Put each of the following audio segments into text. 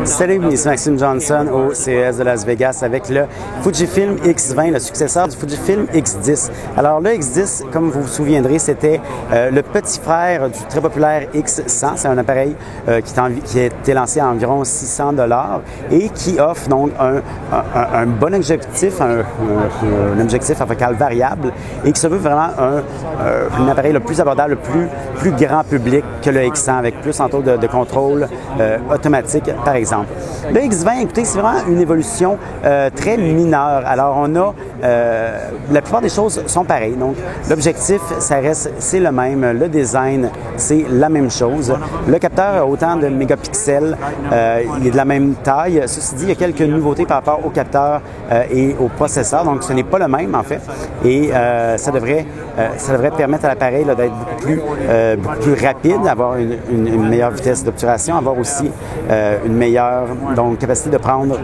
Salut, ici Maxime Johnson au CES de Las Vegas avec le Fujifilm X20, le successeur du Fujifilm X10. Alors le X10, comme vous vous souviendrez, c'était le petit frère du très populaire X100. C'est un appareil qui a été lancé à environ 600 $ et qui offre donc un bon objectif, un objectif à focale variable et qui se veut vraiment un appareil le plus abordable, le plus grand public que le X100 avec plus entre autres de contrôle automatique par exemple. Le X20, écoutez, c'est vraiment une évolution très mineure. Alors, on a la plupart des choses sont pareilles. Donc, l'objectif, c'est le même. Le design, c'est la même chose. Le capteur a autant de mégapixels, il est de la même taille. Ceci dit, il y a quelques nouveautés par rapport au capteur et au processeur. Donc, ce n'est pas le même en fait. Et ça devrait permettre à l'appareil d'être beaucoup plus rapide, avoir une meilleure vitesse d'obturation, avoir aussi une meilleure capacité de prendre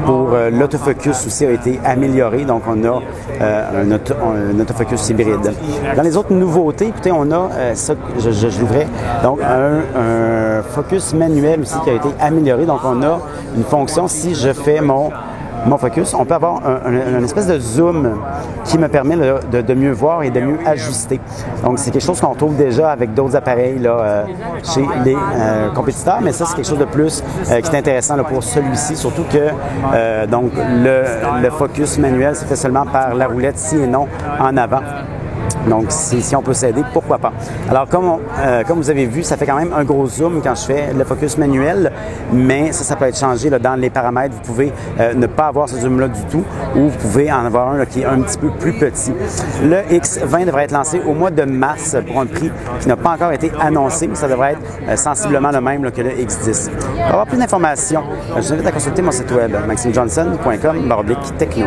pour l'autofocus aussi a été amélioré. Donc, on a un autofocus hybride. Dans les autres nouveautés, écoutez, on a ça, je l'ouvrais, donc un focus manuel aussi qui a été amélioré. Donc, on a une fonction, si je fais mon focus, on peut avoir une espèce de zoom qui me permet de mieux voir et de mieux ajuster. Donc, c'est quelque chose qu'on trouve déjà avec d'autres appareils chez les compétiteurs, mais ça, c'est quelque chose de plus qui est intéressant pour celui-ci, surtout que donc le focus manuel se fait seulement par la roulette, si et non en avant. Donc, si on peut s'aider, pourquoi pas. Alors, comme vous avez vu, ça fait quand même un gros zoom quand je fais le focus manuel, mais ça peut être changé dans les paramètres. Vous pouvez ne pas avoir ce zoom-là du tout, ou vous pouvez en avoir un qui est un petit peu plus petit. Le X20 devrait être lancé au mois de mars pour un prix qui n'a pas encore été annoncé, mais ça devrait être sensiblement le même que le X10. Pour avoir plus d'informations, je vous invite à consulter mon site web, maximejohnson.com/techno.